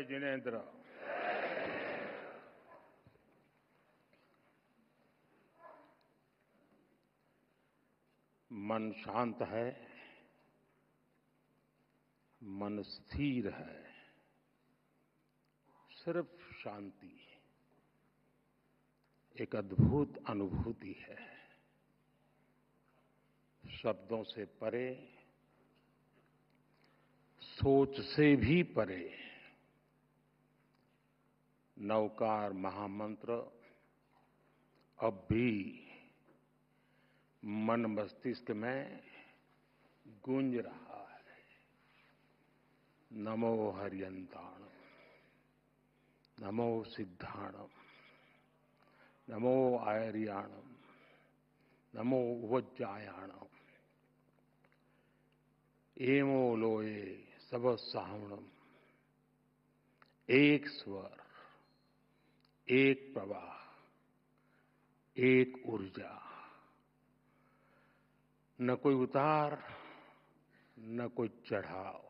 जिनेन्द्र। मन शांत है, मन स्थिर है, सिर्फ शांति एक अद्भुत अनुभूति है। शब्दों से परे, सोच से भी परे नवकार महामंत्र अब भी मन मस्तिष्क में गूंज रहा है। नमो हरियंताणम, नमो सिद्धाणम, नमो आयर्याणम, नमो वज्जायाणम, एमो लोए सब सावणम। एक स्वर, एक प्रवाह, एक ऊर्जा, न कोई उतार, न कोई चढ़ाव,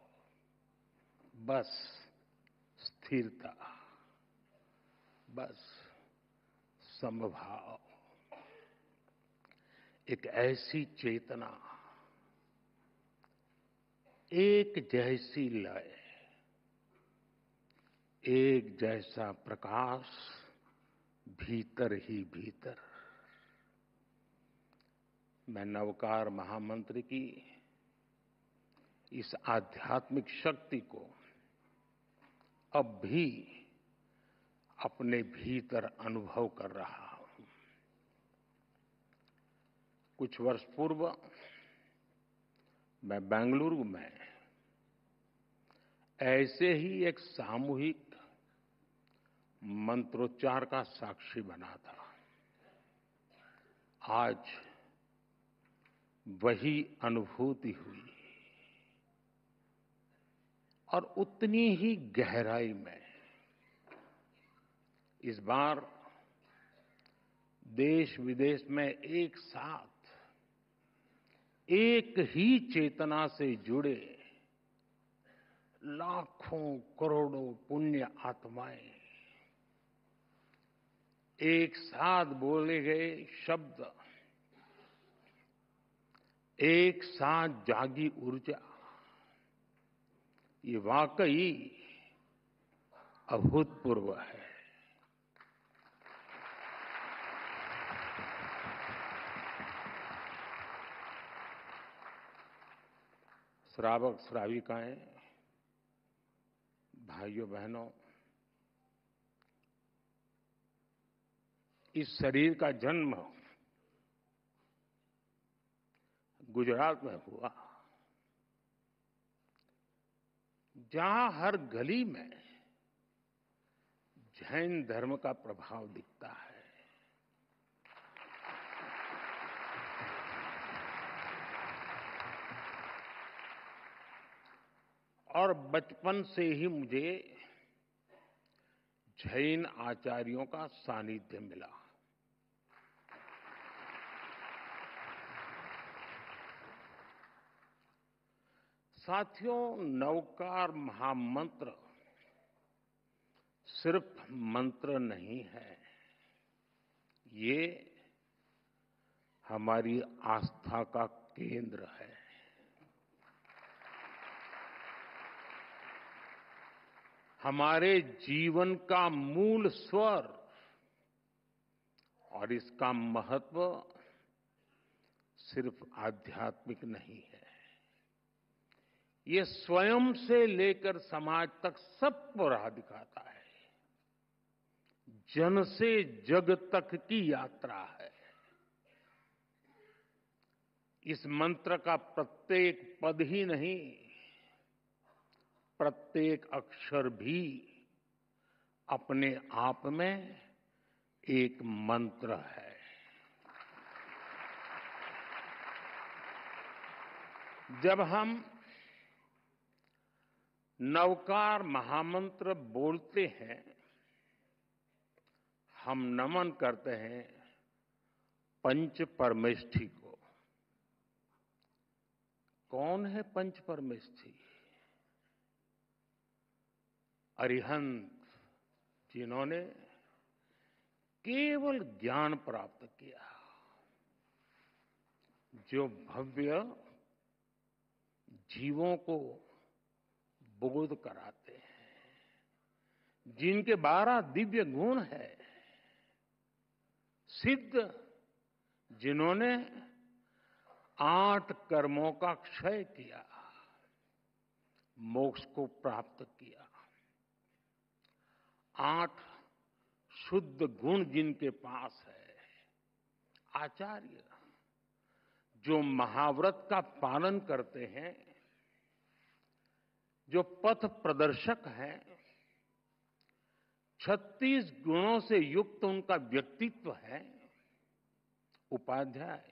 बस स्थिरता, बस समभाव। एक ऐसी चेतना, एक जैसी लय, एक जैसा प्रकाश भीतर ही भीतर। मैं नवकार महामंत्र की इस आध्यात्मिक शक्ति को अब भी अपने भीतर अनुभव कर रहा हूं। कुछ वर्ष पूर्व मैं बेंगलुरु में ऐसे ही एक सामूहिक मंत्रोच्चार का साक्षी बना था। आज वही अनुभूति हुई और उतनी ही गहराई में इस बार देश विदेश में एक साथ एक ही चेतना से जुड़े लाखों करोड़ों पुण्य आत्माएं एक साथ बोले गए शब्द, एक साथ जागी ऊर्जा, ये वाकई अभूतपूर्व है। श्रावक श्राविकाएं, भाइयों बहनों, इस शरीर का जन्म गुजरात में हुआ, जहां हर गली में जैन धर्म का प्रभाव दिखता है। और बचपन से ही मुझे जैन आचार्यों का सानिध्य मिला। साथियों, नवकार महामंत्र सिर्फ मंत्र नहीं है, ये हमारी आस्था का केंद्र है। हमारे जीवन का मूल स्वर, और इसका महत्व सिर्फ आध्यात्मिक नहीं है, ये स्वयं से लेकर समाज तक सबको राह दिखाता है। जन से जग तक की यात्रा है। इस मंत्र का प्रत्येक पद ही नहीं, प्रत्येक अक्षर भी अपने आप में एक मंत्र है। जब हम नवकार महामंत्र बोलते हैं, हम नमन करते हैं पंच परमेष्ठी को। कौन है पंच परमेष्ठी? अरिहंत जिन्होंने केवल ज्ञान प्राप्त किया, जो भव्य जीवों को बोध कराते हैं, जिनके 12 दिव्य गुण है, सिद्ध जिन्होंने 8 कर्मों का क्षय किया, मोक्ष को प्राप्त किया, 8 शुद्ध गुण जिनके पास है, आचार्य जो महाव्रत का पालन करते हैं, जो पथ प्रदर्शक हैं, 36 गुणों से युक्त उनका व्यक्तित्व है, उपाध्याय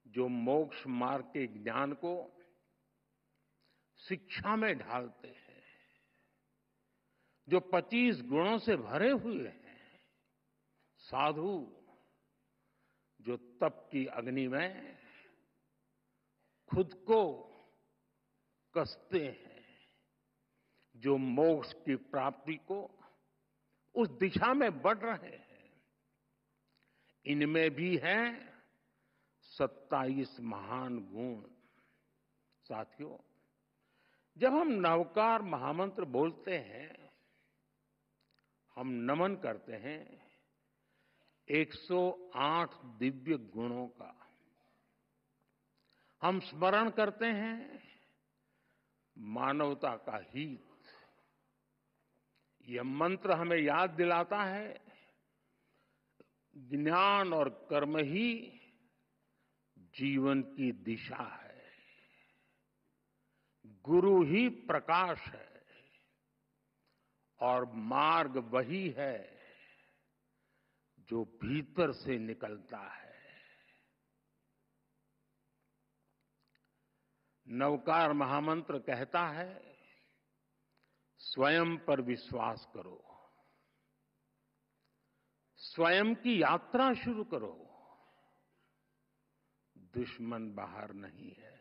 जो मोक्ष मार्ग के ज्ञान को शिक्षा में ढालते हैं, जो 25 गुणों से भरे हुए हैं, साधु जो तप की अग्नि में खुद को कसते हैं, जो मोक्ष की प्राप्ति को उस दिशा में बढ़ रहे हैं, इनमें भी हैं 27 महान गुण। साथियों, जब हम नवकार महामंत्र बोलते हैं, हम नमन करते हैं 108 दिव्य गुणों का। हम स्मरण करते हैं मानवता का हित। यह मंत्र हमें याद दिलाता है ज्ञान और कर्म ही जीवन की दिशा है, गुरु ही प्रकाश है और मार्ग वही है जो भीतर से निकलता है। नवकार महामंत्र कहता है, स्वयं पर विश्वास करो, स्वयं की यात्रा शुरू करो। दुश्मन बाहर नहीं है,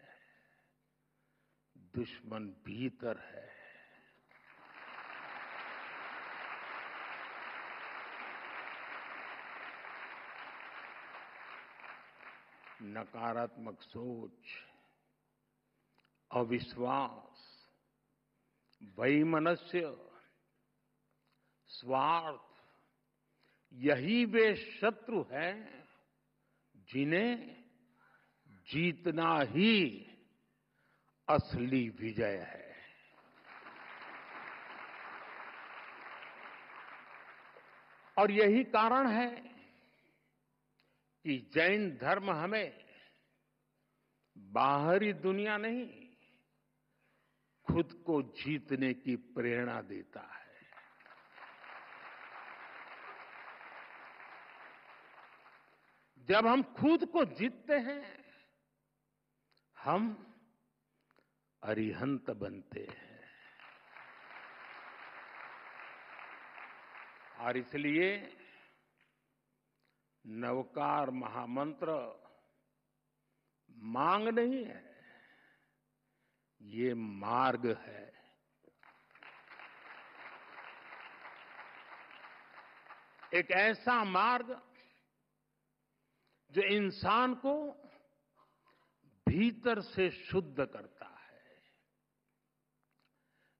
दुश्मन भीतर है। नकारात्मक सोच, अविश्वास, वैमनस्य, स्वार्थ, यही वे शत्रु हैं जिन्हें जीतना ही असली विजय है। और यही कारण है कि जैन धर्म हमें बाहरी दुनिया नहीं, खुद को जीतने की प्रेरणा देता है। जब हम खुद को जीतते हैं, हम अरिहंत बनते हैं। और इसलिए नवकार महामंत्र मांग नहीं है, ये मार्ग है। एक ऐसा मार्ग जो इंसान को भीतर से शुद्ध करता है,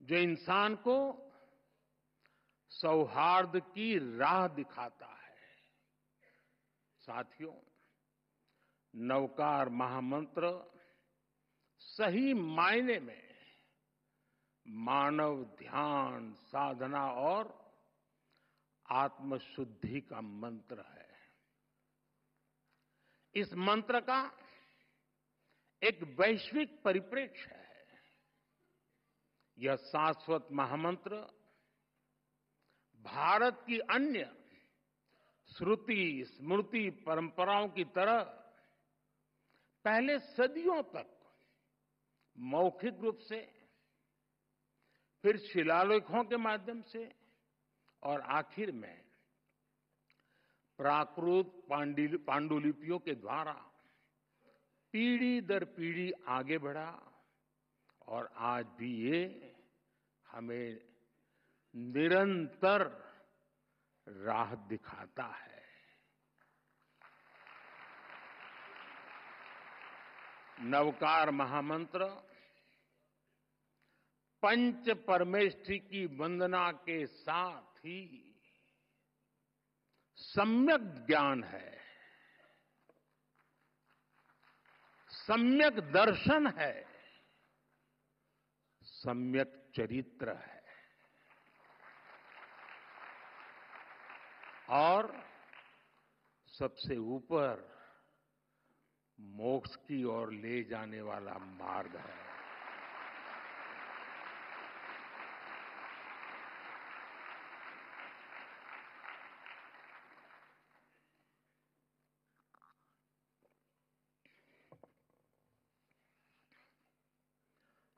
जो इंसान को सौहार्द की राह दिखाता है। साथियों, नवकार महामंत्र सही मायने में मानव ध्यान, साधना और आत्मशुद्धि का मंत्र है। इस मंत्र का एक वैश्विक परिप्रेक्ष्य है। यह शाश्वत महामंत्र भारत की अन्य श्रुति स्मृति परंपराओं की तरह पहले सदियों तक मौखिक रूप से, फिर शिलालेखों के माध्यम से और आखिर में प्राकृत पांडुलिपियों के द्वारा पीढ़ी दर पीढ़ी आगे बढ़ा और आज भी ये हमें निरंतर राह दिखाता है। नवकार महामंत्र पंच परमेष्ठी की वंदना के साथ ही सम्यक ज्ञान है, सम्यक दर्शन है, सम्यक चरित्र है और सबसे ऊपर मोक्ष की ओर ले जाने वाला मार्ग है।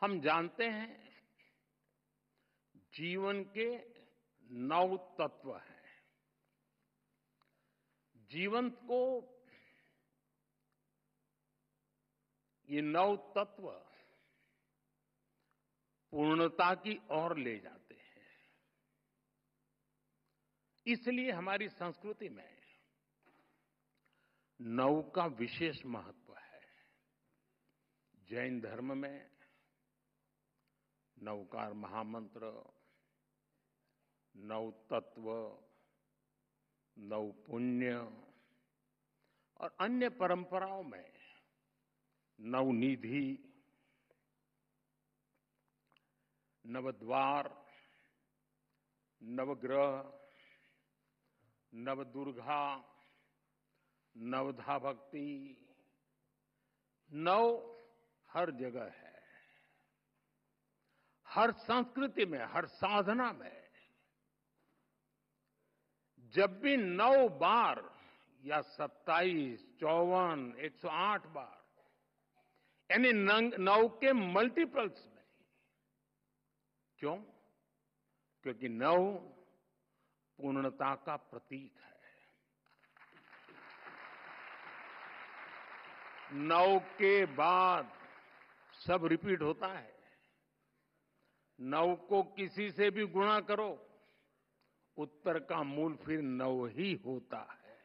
हम जानते हैं जीवन के 9 तत्व हैं। जीवन को ये 9 तत्व पूर्णता की ओर ले जाते हैं। इसलिए हमारी संस्कृति में 9 का विशेष महत्व है। जैन धर्म में नवकार महामंत्र, 9 तत्व, 9 पुण्य और अन्य परंपराओं में 9 निधि, नवद्वार, नवग्रह, नवदुर्गा, नवधा भक्ति, 9 हर जगह है। हर संस्कृति में, हर साधना में जब भी 9 बार या 27, 54, 108 बार यानी 9 के मल्टीपल्स में, क्यों? क्योंकि 9 पूर्णता का प्रतीक है। 9 के बाद सब रिपीट होता है। 9 को किसी से भी गुणा करो, उत्तर का मूल फिर 9 ही होता है।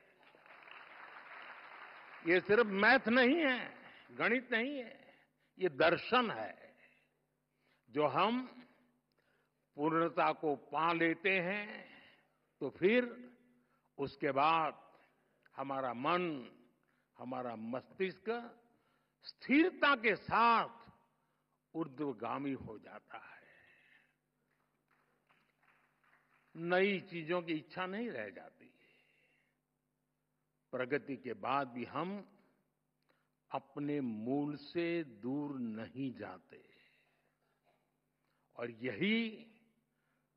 ये सिर्फ मैथ नहीं है, गणित नहीं है, ये दर्शन है। जो हम पूर्णता को पा लेते हैं तो फिर उसके बाद हमारा मन, हमारा मस्तिष्क स्थिरता के साथ ऊर्ध्वगामी हो जाता है। नई चीजों की इच्छा नहीं रह जाती। प्रगति के बाद भी हम अपने मूल से दूर नहीं जाते और यही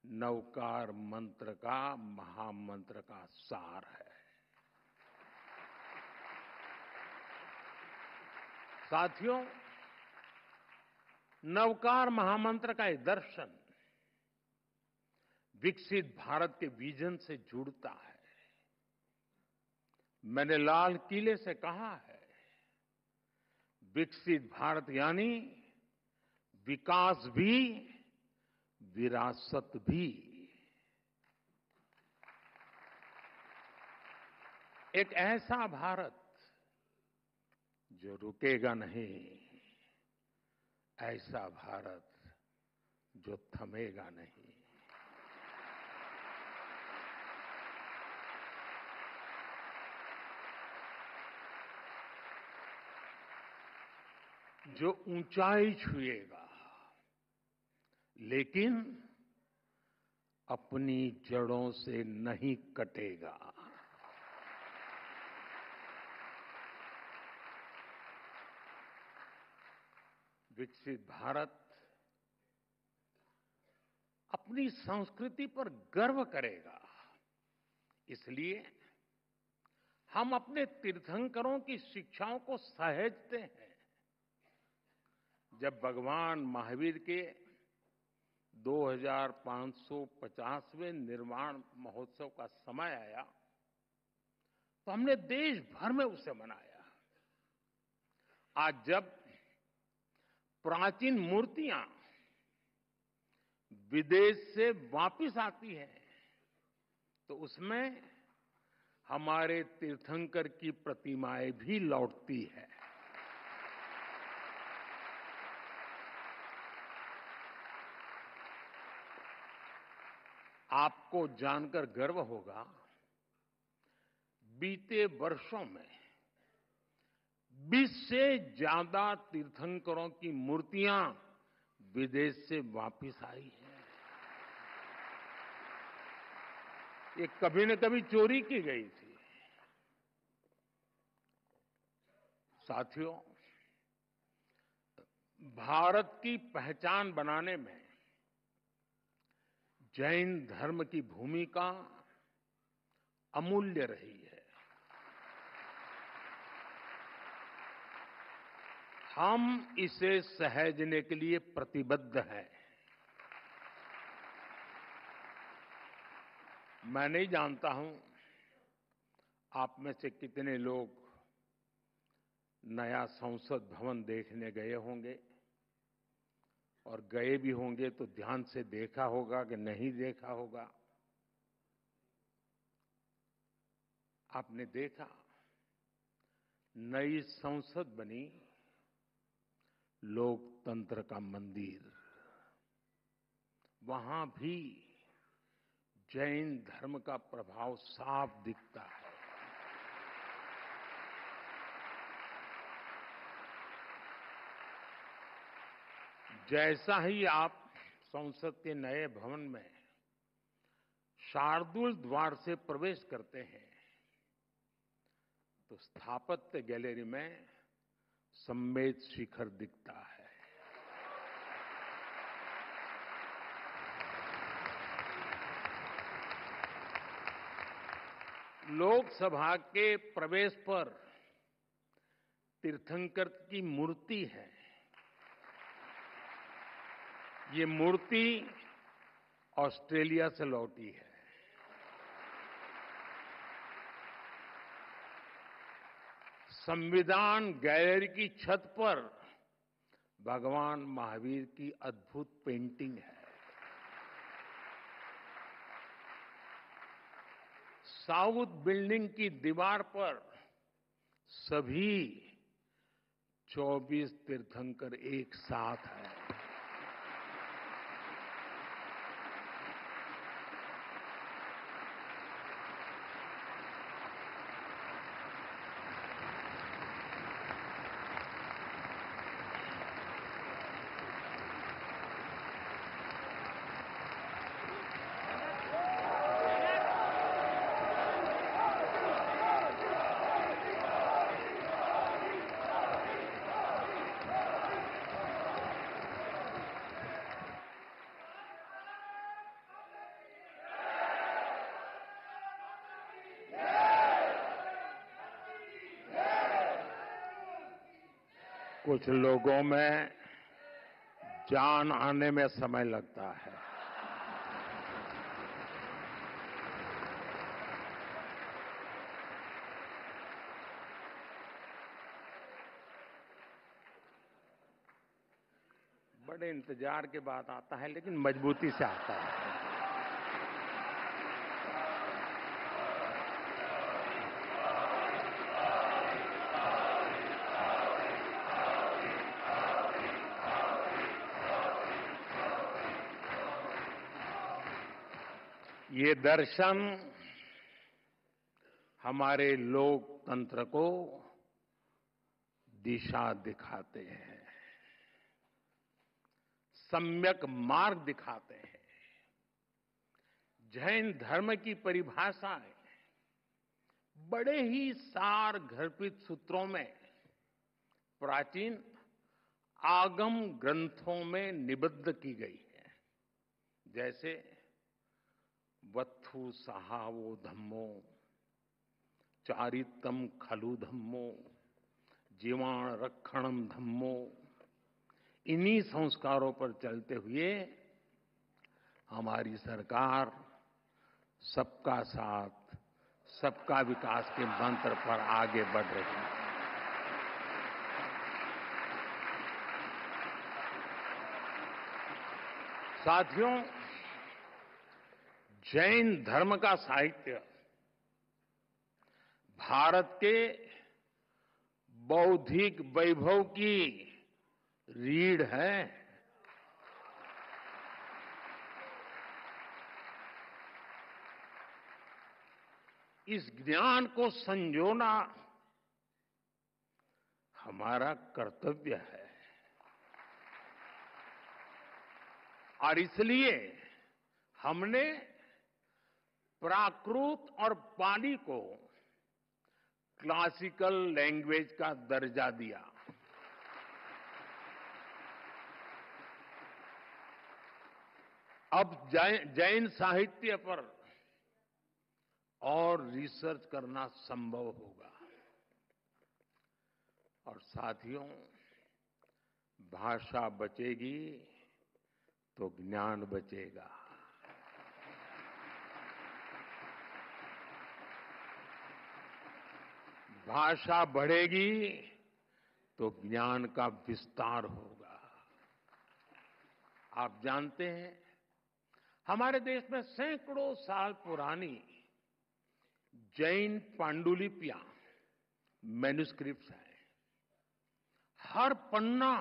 नवकार मंत्र का, महामंत्र का सार है। साथियों, नवकार महामंत्र का एक दर्शन विकसित भारत के विजन से जुड़ता है। मैंने लाल किले से कहा है, विकसित भारत यानी विकास भी, विरासत भी। एक ऐसा भारत जो रुकेगा नहीं, ऐसा भारत जो थमेगा नहीं। जो ऊंचाई छुएगा लेकिन अपनी जड़ों से नहीं कटेगा। विकसित भारत अपनी संस्कृति पर गर्व करेगा। इसलिए हम अपने तीर्थंकरों की शिक्षाओं को सहेजते हैं। जब भगवान महावीर के 2550वें निर्वाण महोत्सव का समय आया तो हमने देश भर में उसे मनाया। आज जब प्राचीन मूर्तियां विदेश से वापस आती है तो उसमें हमारे तीर्थंकर की प्रतिमाएं भी लौटती है। आपको जानकर गर्व होगा, बीते वर्षों में 20 से ज्यादा तीर्थंकरों की मूर्तियां विदेश से वापस आई हैं। ये कभी न कभी चोरी की गई थी। साथियों, भारत की पहचान बनाने में जैन धर्म की भूमिका अमूल्य रही है। हम इसे सहेजने के लिए प्रतिबद्ध हैं। मैं नहीं जानता हूं आप में से कितने लोग नया संसद भवन देखने गए होंगे, और गए भी होंगे तो ध्यान से देखा होगा कि नहीं देखा होगा। आपने देखा, नई संसद बनी, लोकतंत्र का मंदिर, वहां भी जैन धर्म का प्रभाव साफ दिखता है। जैसा ही आप संसद के नए भवन में शार्दुल द्वार से प्रवेश करते हैं तो स्थापत्य गैलरी में सम्मेद शिखर दिखता है। लोकसभा के प्रवेश पर तीर्थंकर की मूर्ति है। ये मूर्ति ऑस्ट्रेलिया से लौटी है। संविधान गैलरी की छत पर भगवान महावीर की अद्भुत पेंटिंग है। साउथ बिल्डिंग की दीवार पर सभी 24 तीर्थंकर एक साथ हैं। कुछ लोगों में जान आने में समय लगता है। बड़े इंतजार के बाद आता है, लेकिन मजबूती से आता है। ये दर्शन हमारे लोकतंत्र को दिशा दिखाते हैं, सम्यक मार्ग दिखाते हैं। जैन धर्म की परिभाषाएं बड़े ही सार गर्भित सूत्रों में प्राचीन आगम ग्रंथों में निबद्ध की गई है। जैसे वत्थु सहावो धम्मो, चारितम खलु धम्मो, जीवाण रक्षणम धम्मो। इन्हीं संस्कारों पर चलते हुए हमारी सरकार सबका साथ, सबका विकास के मंत्र पर आगे बढ़ रही है। साथियों, जैन धर्म का साहित्य भारत के बौद्धिक वैभव की रीढ़ है। इस ज्ञान को संजोना हमारा कर्तव्य है और इसलिए हमने प्राकृत और पाली को क्लासिकल लैंग्वेज का दर्जा दिया। अब जैन साहित्य पर और रिसर्च करना संभव होगा। और साथियों, भाषा बचेगी तो ज्ञान बचेगा। भाषा बढ़ेगी तो ज्ञान का विस्तार होगा। आप जानते हैं, हमारे देश में सैकड़ों साल पुरानी जैन पांडुलिपियां, मैन्युस्क्रिप्ट्स हैं। हर पन्ना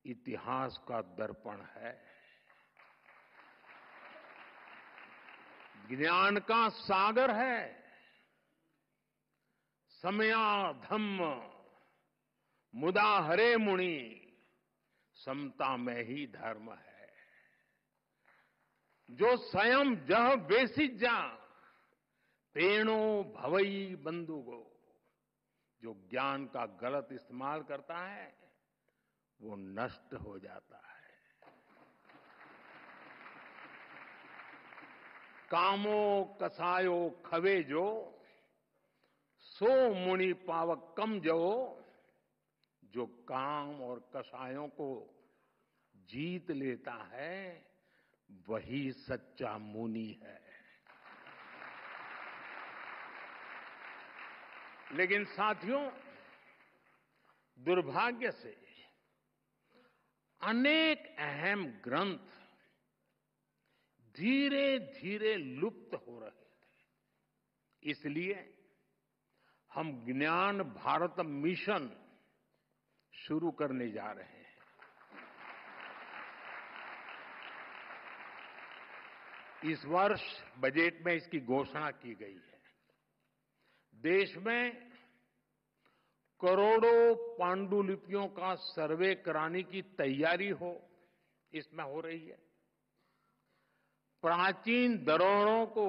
इतिहास का दर्पण है, ज्ञान का सागर है। समया धम्म मुदा हरे मुनि, समता में ही धर्म है। जो स्वयं जह बेसिज जा, तेणो भवई बंधुगो। जो ज्ञान का गलत इस्तेमाल करता है वो नष्ट हो जाता है। कामो कसायो खवे जो, सो मुनि पावक कम जो। जो काम और कसायों को जीत लेता है वही सच्चा मुनि है। लेकिन साथियों, दुर्भाग्य से अनेक अहम ग्रंथ धीरे धीरे लुप्त हो रहे थे। इसलिए हम ज्ञान भारत मिशन शुरू करने जा रहे हैं। इस वर्ष बजट में इसकी घोषणा की गई है। देश में करोड़ों पांडुलिपियों का सर्वे कराने की तैयारी इसमें हो रही है। प्राचीन धरोहरों को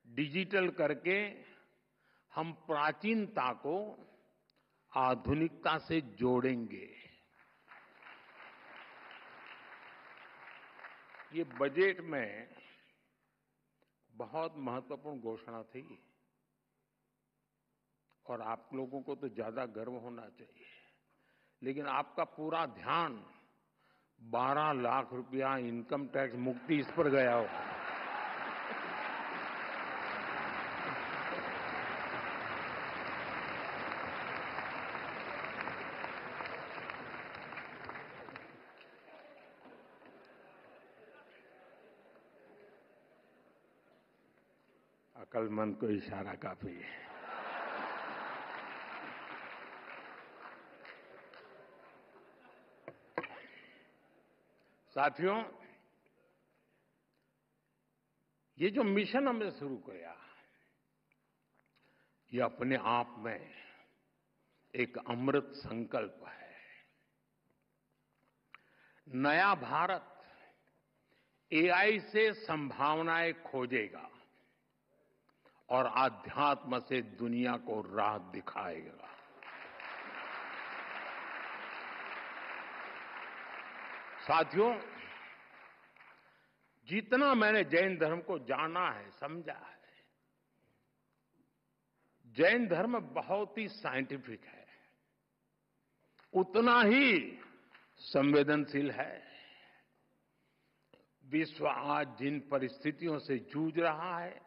डिजिटल करके हम प्राचीनता को आधुनिकता से जोड़ेंगे। ये बजट में बहुत महत्वपूर्ण घोषणा थी और आप लोगों को तो ज्यादा गर्व होना चाहिए। लेकिन आपका पूरा ध्यान 12 लाख रुपया इनकम टैक्स मुक्ति इस पर गया हो। अक्लमंद को इशारा काफी है। साथियों, ये जो मिशन हमने शुरू किया, ये अपने आप में एक अमृत संकल्प है। नया भारत एआई से संभावनाएं खोजेगा और आध्यात्म से दुनिया को राह दिखाएगा। साथियों, जितना मैंने जैन धर्म को जाना है, समझा है, जैन धर्म बहुत ही साइंटिफिक है, उतना ही संवेदनशील है। विश्व आज जिन परिस्थितियों से जूझ रहा है,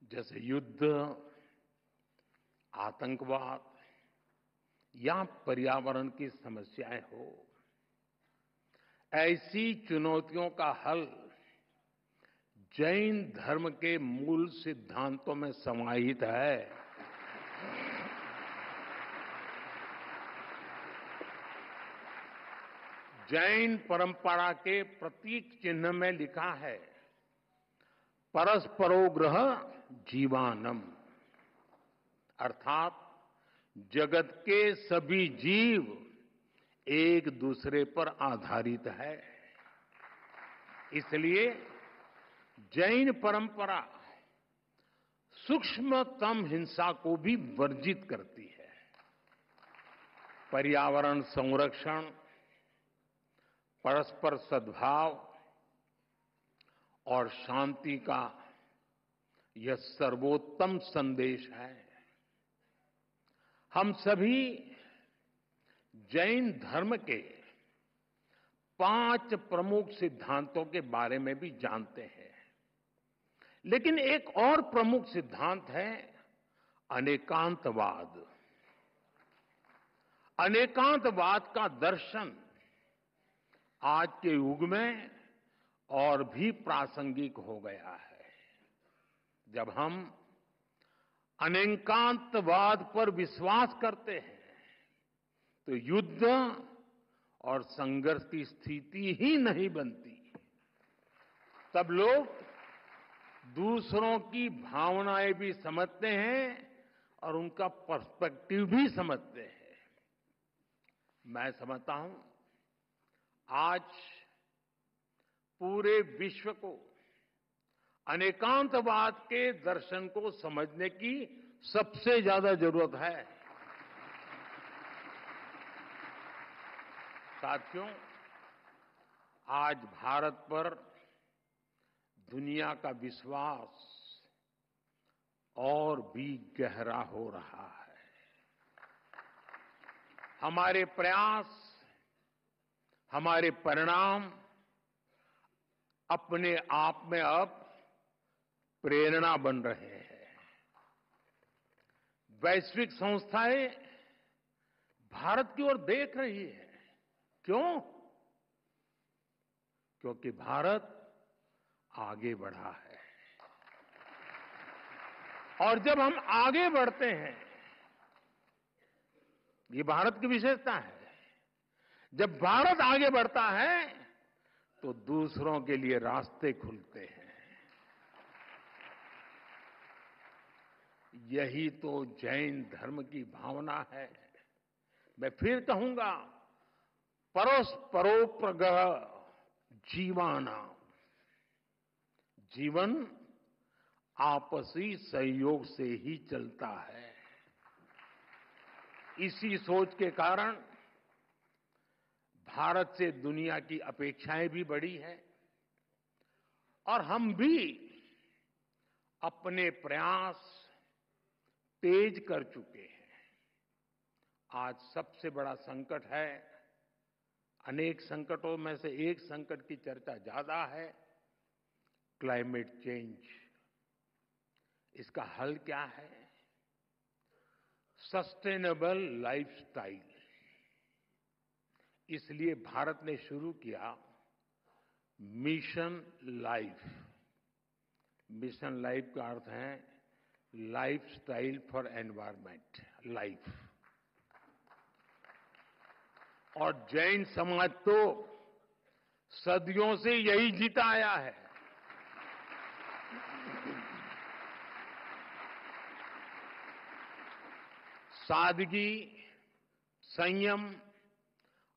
जैसे युद्ध, आतंकवाद या पर्यावरण की समस्याएं हो, ऐसी चुनौतियों का हल जैन धर्म के मूल सिद्धांतों में समाहित है। जैन परंपरा के प्रतीक चिन्ह में लिखा है, परस्परोग्रह जीवानम, अर्थात जगत के सभी जीव एक दूसरे पर आधारित है। इसलिए जैन परंपरा सूक्ष्मतम हिंसा को भी वर्जित करती है। पर्यावरण संरक्षण, परस्पर सद्भाव और शांति का यह सर्वोत्तम संदेश है। हम सभी जैन धर्म के 5 प्रमुख सिद्धांतों के बारे में भी जानते हैं, लेकिन एक और प्रमुख सिद्धांत है अनेकांतवाद। अनेकांतवाद का दर्शन आज के युग में और भी प्रासंगिक हो गया है। जब हम अनेकांतवाद पर विश्वास करते हैं तो युद्ध और संघर्ष की स्थिति ही नहीं बनती। तब लोग दूसरों की भावनाएं भी समझते हैं और उनका पर्सपेक्टिव भी समझते हैं। मैं समझता हूं आज पूरे विश्व को अनेकांतवाद के दर्शन को समझने की सबसे ज्यादा जरूरत है। साथियों, आज भारत पर दुनिया का विश्वास और भी गहरा हो रहा है। हमारे प्रयास, हमारे परिणाम अपने आप में अब प्रेरणा बन रहे हैं। वैश्विक संस्थाएं भारत की ओर देख रही है। क्यों? क्योंकि भारत आगे बढ़ा है। और जब हम आगे बढ़ते हैं, ये भारत की विशेषता है, जब भारत आगे बढ़ता है तो दूसरों के लिए रास्ते खुलते हैं। यही तो जैन धर्म की भावना है। मैं फिर कहूंगा, परस्परोग्रह जीवाना, जीवन आपसी सहयोग से ही चलता है। इसी सोच के कारण भारत से दुनिया की अपेक्षाएं भी बढ़ी है और हम भी अपने प्रयास तेज कर चुके हैं। आज सबसे बड़ा संकट है, अनेक संकटों में से एक संकट की चर्चा ज्यादा है, क्लाइमेट चेंज। इसका हल क्या है? Sustainable lifestyle. इसलिए भारत ने शुरू किया मिशन लाइफ। मिशन लाइफ का अर्थ है लाइफस्टाइल फॉर एनवायरमेंट, लाइफ। और जैन समाज तो सदियों से यही जीता आया है। सादगी, संयम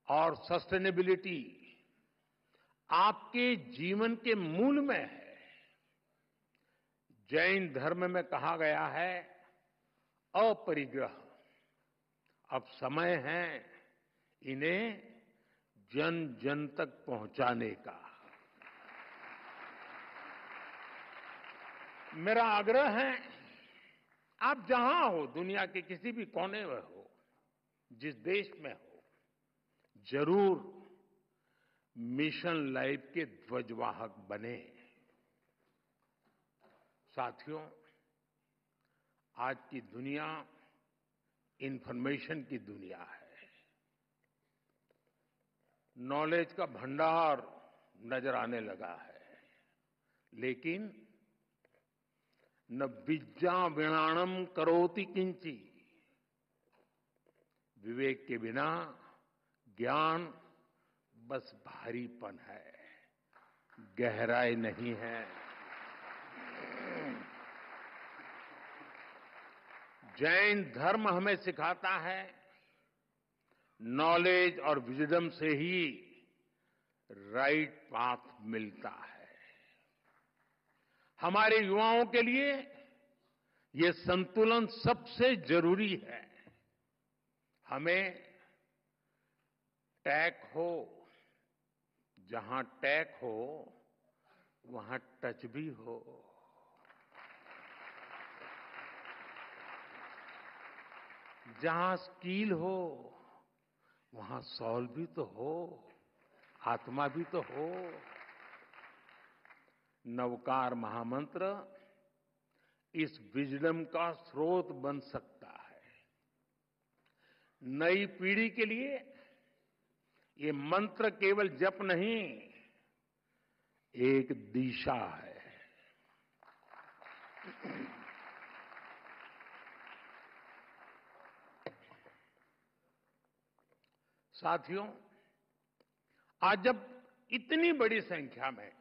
और सस्टेनेबिलिटी आपके जीवन के मूल में है। जैन धर्म में कहा गया है अपरिग्रह। अब समय है इन्हें जन जन तक पहुंचाने का। मेरा आग्रह है, आप जहां हो, दुनिया के किसी भी कोने में हो, जिस देश में हो, जरूर मिशन लाइफ के ध्वजवाहक बने। साथियों, आज की दुनिया इंफॉर्मेशन की दुनिया है। नॉलेज का भंडार नजर आने लगा है, लेकिन न विद्या विणाणम करोति किंची, विवेक के बिना ज्ञान बस भारीपन है, गहराई नहीं है। जैन धर्म हमें सिखाता है नॉलेज और विजडम से ही राइट पाथ मिलता है। हमारे युवाओं के लिए ये संतुलन सबसे जरूरी है। हमें टैक हो, जहां टैक हो वहां टच भी हो। जहां स्किल हो वहां सॉल भी तो हो, आत्मा भी तो हो। नवकार महामंत्र इस विजडम का स्रोत बन सकता है। नई पीढ़ी के लिए ये मंत्र केवल जप नहीं, एक दिशा है। साथियों, आज जब इतनी बड़ी संख्या में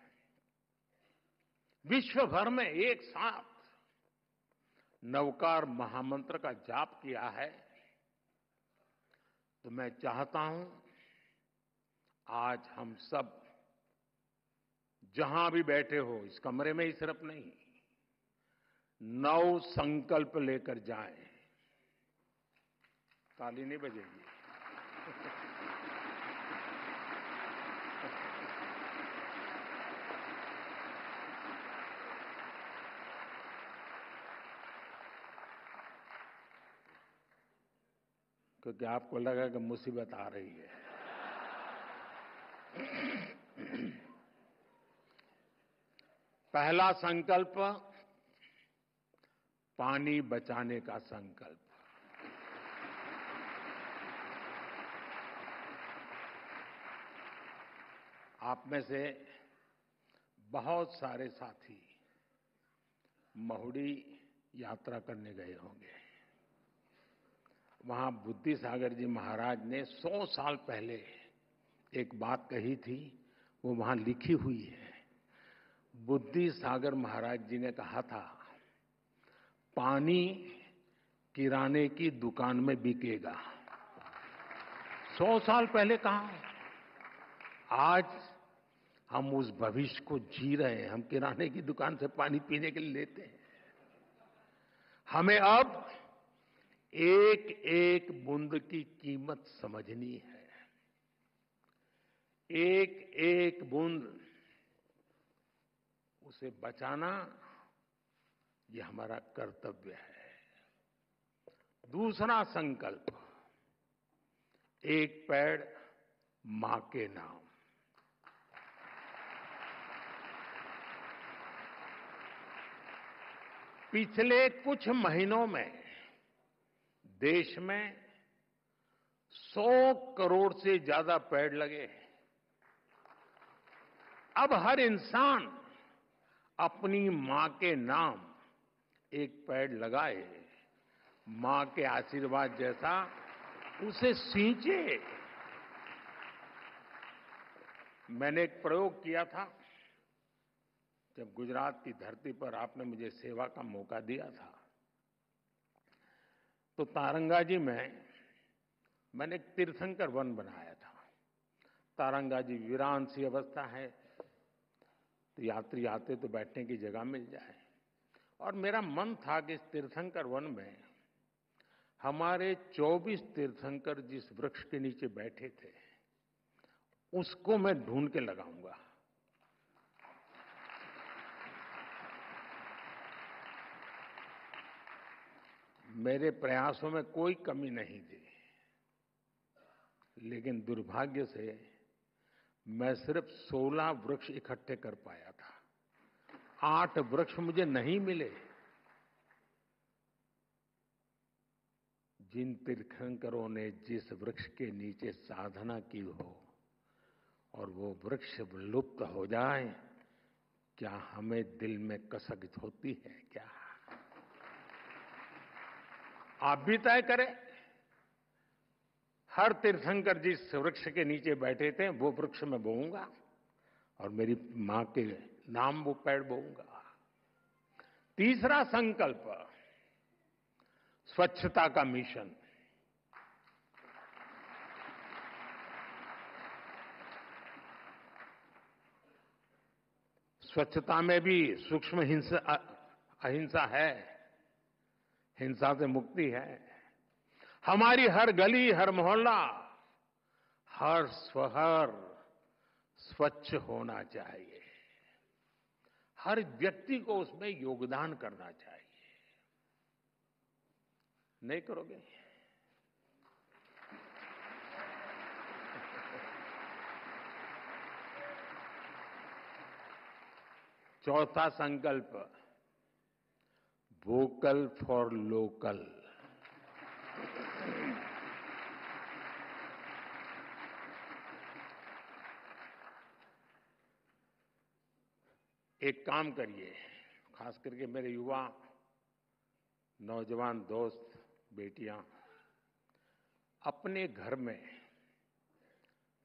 विश्व भर में एक साथ नवकार महामंत्र का जाप किया है, तो मैं चाहता हूं आज हम सब जहां भी बैठे हो, इस कमरे में ही सिर्फ नहीं, नव संकल्प लेकर जाएं। ताली नहीं बजेगी। क्योंकि आपको लगा कि मुसीबत आ रही है। पहला संकल्प, पानी बचाने का संकल्प। आप में से बहुत सारे साथी महुड़ी यात्रा करने गए होंगे। वहां बुद्धि सागर जी महाराज ने 100 साल पहले एक बात कही थी, वो वहां लिखी हुई है। बुद्धि सागर महाराज जी ने कहा था, पानी किराने की दुकान में बिकेगा। 100 साल पहले कहा। आज हम उस भविष्य को जी रहे हैं। हम किराने की दुकान से पानी पीने के लिए लेते हैं। हमें अब एक एक बूंद की कीमत समझनी है। एक एक बूंद उसे बचाना, ये हमारा कर्तव्य है। दूसरा संकल्प, एक पेड़ मां के नाम। पिछले कुछ महीनों में देश में 100 करोड़ से ज्यादा पेड़ लगे। अब हर इंसान अपनी मां के नाम एक पेड़ लगाए, मां के आशीर्वाद जैसा उसे सींचे। मैंने एक प्रयोग किया था जब गुजरात की धरती पर आपने मुझे सेवा का मौका दिया था। तो तारंगाजी में मैंने एक तीर्थंकर वन बनाया था। तारंगाजी वीरान सी अवस्था है, तो यात्री आते तो बैठने की जगह मिल जाए। और मेरा मन था कि इस तीर्थंकर वन में हमारे 24 तीर्थंकर जिस वृक्ष के नीचे बैठे थे, उसको मैं ढूंढ के लगाऊंगा। मेरे प्रयासों में कोई कमी नहीं थी, लेकिन दुर्भाग्य से मैं सिर्फ 16 वृक्ष इकट्ठे कर पाया था। 8 वृक्ष मुझे नहीं मिले। जिन तीर्थंकरों ने जिस वृक्ष के नीचे साधना की हो, और वो वृक्ष लुप्त हो जाए, क्या हमें दिल में कसक होती है क्या? आप भी तय करें। हर तीर्थंकर जिस वृक्ष के नीचे बैठे थे वो वृक्ष मैं बोऊंगा और मेरी मां के नाम वो पेड़ बोऊंगा। तीसरा संकल्प, स्वच्छता का मिशन। स्वच्छता में भी सूक्ष्म अहिंसा है, हिंसा से मुक्ति है। हमारी हर गली, हर मोहल्ला, हर शहर स्वच्छ होना चाहिए। हर व्यक्ति को उसमें योगदान करना चाहिए। नहीं करोगे? चौथा संकल्प, वोकल फॉर लोकल। एक काम करिए, खास करके मेरे युवा नौजवान दोस्त, बेटियां, अपने घर में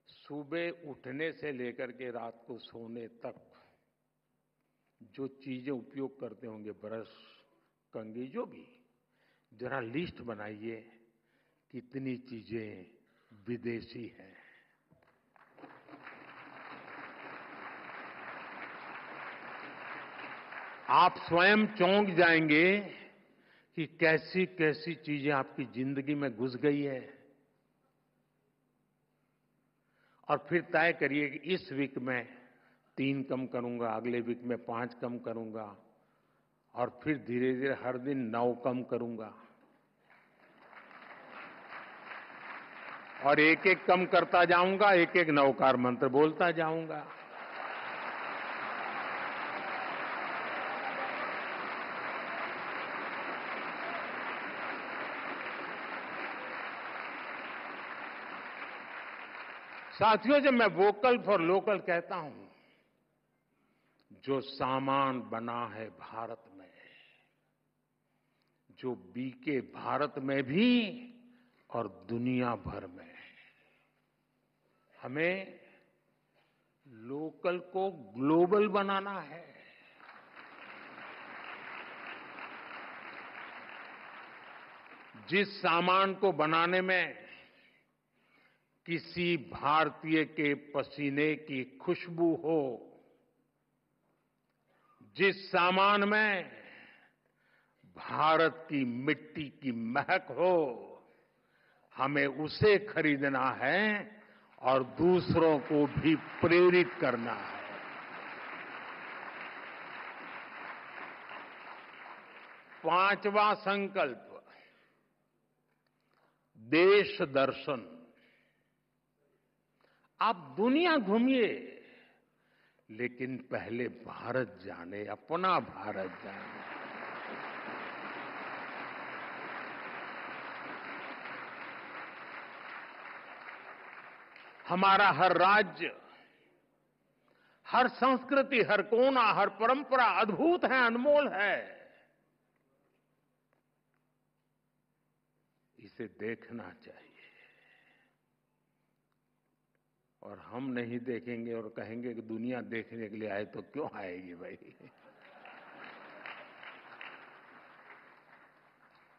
सुबह उठने से लेकर के रात को सोने तक जो चीजें उपयोग करते होंगे, ब्रश, कंघी, जो भी, जरा लिस्ट बनाइए कितनी चीजें विदेशी हैं। आप स्वयं चौंक जाएंगे कि कैसी कैसी चीजें आपकी जिंदगी में घुस गई है। और फिर तय करिए कि इस वीक में 3 कम करूंगा, अगले वीक में 5 कम करूंगा, और फिर धीरे धीरे हर दिन 9 कम करूंगा, और एक एक कम करता जाऊंगा, एक एक नवकार मंत्र बोलता जाऊंगा। साथियों, जब मैं वोकल फॉर लोकल कहता हूं, जो सामान बना है भारत में, जो बिके भारत में भी और दुनिया भर में, हमें लोकल को ग्लोबल बनाना है। जिस सामान को बनाने में किसी भारतीय के पसीने की खुशबू हो, जिस सामान में भारत की मिट्टी की महक हो, हमें उसे खरीदना है और दूसरों को भी प्रेरित करना है। पांचवा संकल्प, देश दर्शन। आप दुनिया घूमिए, लेकिन पहले भारत जाने, अपना भारत जाने। हमारा हर राज्य, हर संस्कृति, हर कोना, हर परंपरा अद्भुत है, अनमोल है। इसे देखना चाहिए। और हम नहीं देखेंगे और कहेंगे कि दुनिया देखने के लिए आए, तो क्यों आएगी भाई?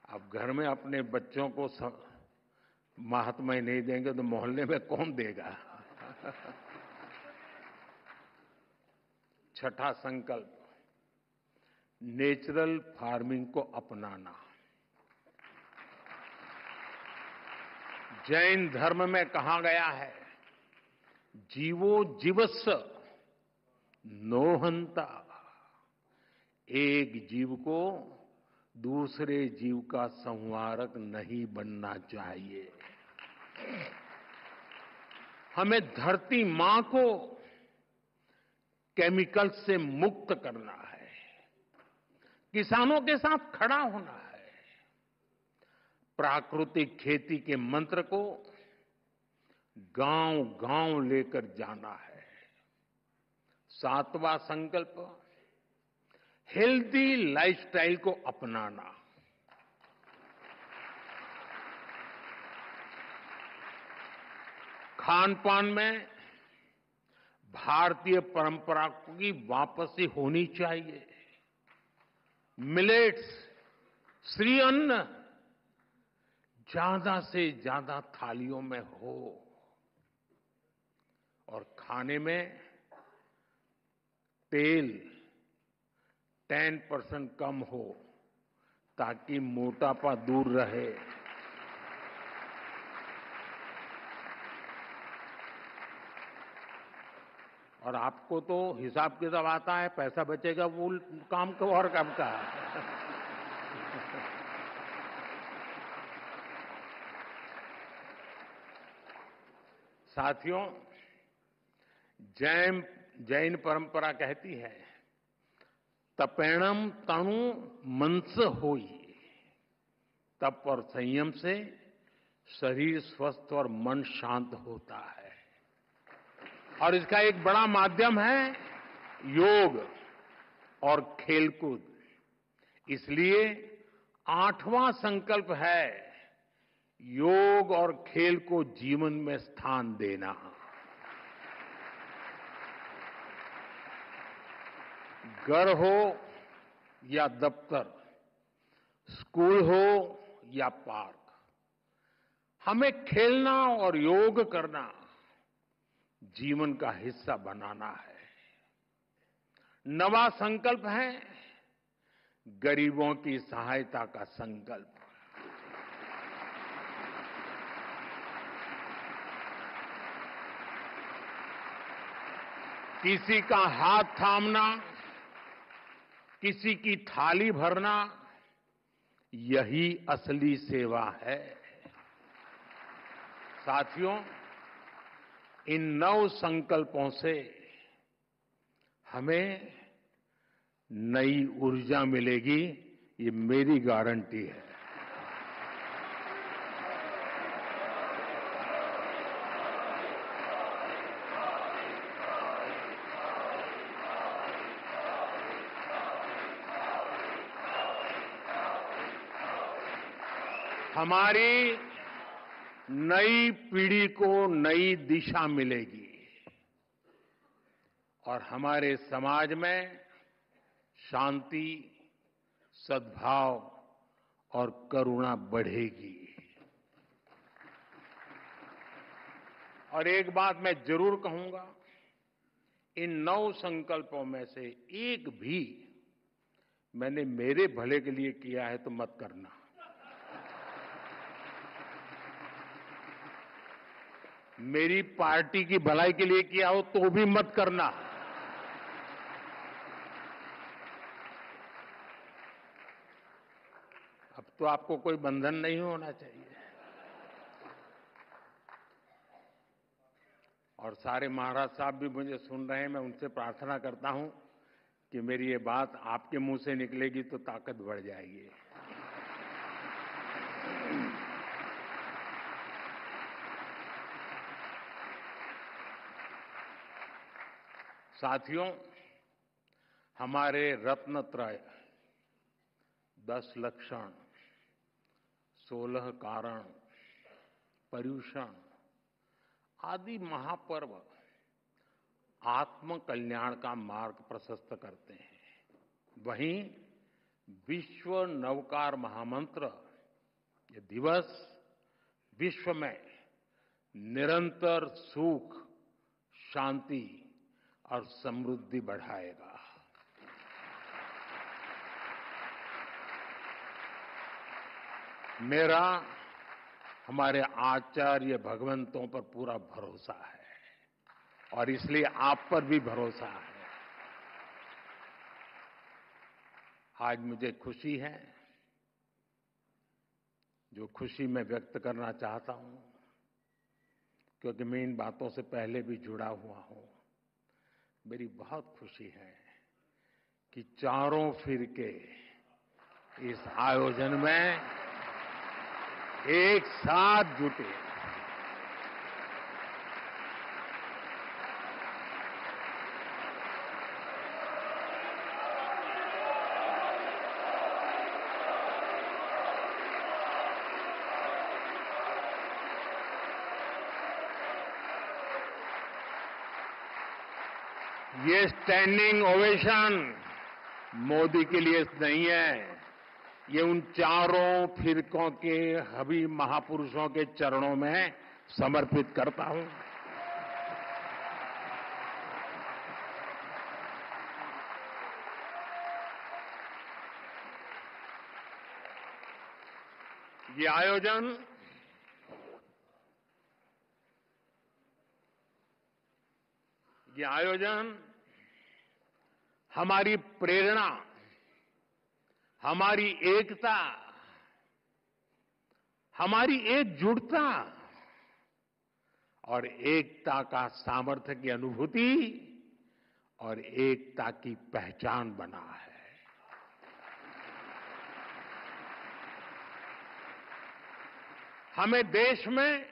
अब घर में अपने बच्चों को महात्मा ही नहीं देंगे तो मोहल्ले में कौन देगा? छठा संकल्प, नेचुरल फार्मिंग को अपनाना। जैन धर्म में कहा गया है, जीवो जीवस्स नो हंता। एक जीव को दूसरे जीव का संहारक नहीं बनना चाहिए। हमें धरती मां को केमिकल से मुक्त करना है, किसानों के साथ खड़ा होना है, प्राकृतिक खेती के मंत्र को गांव-गांव लेकर जाना है। 7वां संकल्प, हेल्दी लाइफस्टाइल को अपनाना। खान-पान में भारतीय परंपरा की वापसी होनी चाहिए। मिलेट्स, श्री अन्न ज्यादा से ज्यादा थालियों में हो और खाने में तेल 10% कम हो ताकि मोटापा दूर रहे। और आपको तो हिसाब किताब आता है, पैसा बचेगा वो काम को और काम का है। साथियों, जैन परंपरा कहती है, तपेणम तनु मनस होई। तप और संयम से शरीर स्वस्थ और मन शांत होता है। और इसका एक बड़ा माध्यम है योग और खेलकूद। इसलिए 8वां संकल्प है योग और खेल को जीवन में स्थान देना। घर हो या दफ्तर, स्कूल हो या पार्क, हमें खेलना और योग करना जीवन का हिस्सा बनाना है। 9वां संकल्प है गरीबों की सहायता का संकल्प। किसी का हाथ थामना, किसी की थाली भरना, यही असली सेवा है। साथियों, इन 9 संकल्पों से हमें नई ऊर्जा मिलेगी, ये मेरी गारंटी है। हमारी नई पीढ़ी को नई दिशा मिलेगी और हमारे समाज में शांति, सद्भाव और करुणा बढ़ेगी। और एक बात मैं जरूर कहूंगा, इन 9 संकल्पों में से एक भी मैंने मेरे भले के लिए किया है तो मत करना। मेरी पार्टी की भलाई के लिए किया हो तो भी मत करना। अब तो आपको कोई बंधन नहीं होना चाहिए। और सारे महाराज साहब भी मुझे सुन रहे हैं, मैं उनसे प्रार्थना करता हूं कि मेरी ये बात आपके मुंह से निकलेगी तो ताकत बढ़ जाएगी। साथियों, हमारे रत्नत्रय 10 लक्षण, 16 कारण, पर्युषण आदि महापर्व आत्म कल्याण का मार्ग प्रशस्त करते हैं। वहीं विश्व नवकार महामंत्र ये दिवस विश्व में निरंतर सुख, शांति और समृद्धि बढ़ाएगा। मेरा हमारे आचार्य भगवंतों पर पूरा भरोसा है और इसलिए आप पर भी भरोसा है। आज मुझे खुशी है, जो खुशी मैं व्यक्त करना चाहता हूं, क्योंकि मैं इन बातों से पहले भी जुड़ा हुआ हूं। मेरी बहुत खुशी है कि चारों फिरके इस आयोजन में एक साथ जुटे। ये स्टैंडिंग ओवेशन मोदी के लिए नहीं है, ये उन चारों फिरकों के हबीब महापुरुषों के चरणों में समर्पित करता हूं। ये आयोजन हमारी प्रेरणा, हमारी एकता, हमारी एकजुटता और एकता का सामर्थ्य की अनुभूति और एकता की पहचान बना है। हमें देश में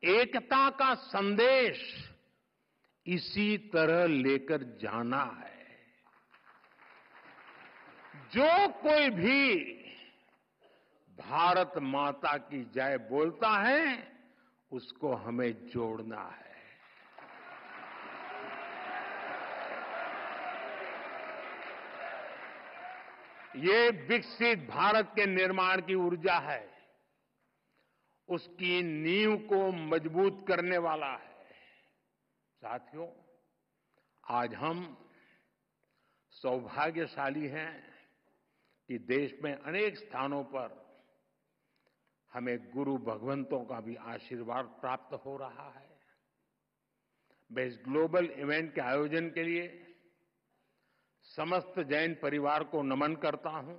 एकता का संदेश इसी तरह लेकर जाना है। जो कोई भी भारत माता की जय बोलता है, उसको हमें जोड़ना है। ये विकसित भारत के निर्माण की ऊर्जा है, उसकी नींव को मजबूत करने वाला है। साथियों, आज हम सौभाग्यशाली हैं कि देश में अनेक स्थानों पर हमें गुरु भगवंतों का भी आशीर्वाद प्राप्त हो रहा है। मैं इस ग्लोबल इवेंट के आयोजन के लिए समस्त जैन परिवार को नमन करता हूं।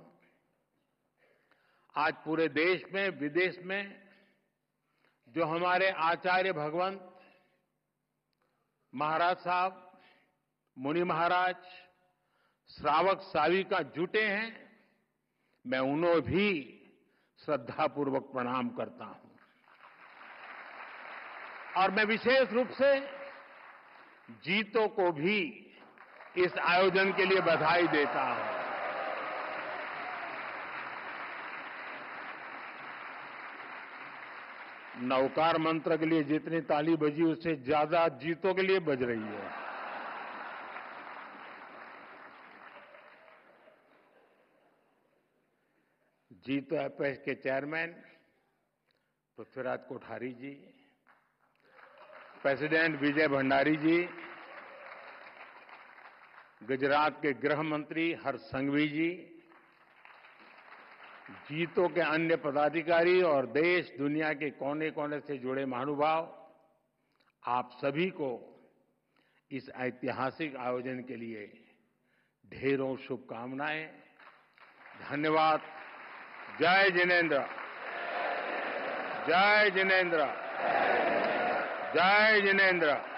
आज पूरे देश में, विदेश में जो हमारे आचार्य भगवंत महाराज साहब, मुनि महाराज, श्रावक साविका जुटे हैं, मैं उन्हें भी श्रद्धापूर्वक प्रणाम करता हूं। और मैं विशेष रूप से जीतों को भी इस आयोजन के लिए बधाई देता हूं। नवकार मंत्र के लिए जितनी ताली बजी, उससे ज्यादा जीतों के लिए बज रही है। जीतो एपेक्स के चेयरमैन पृथ्वीराज कोठारी जी, प्रेसिडेंट विजय भंडारी जी, गुजरात के गृह मंत्री हर्ष संघवी जी, जीतों के अन्य पदाधिकारी और देश दुनिया के कोने कोने से जुड़े महानुभाव, आप सभी को इस ऐतिहासिक आयोजन के लिए ढेरों शुभकामनाएं। धन्यवाद। जय जिनेन्द्र, जय जिनेन्द्र, जय जिनेन्द्र।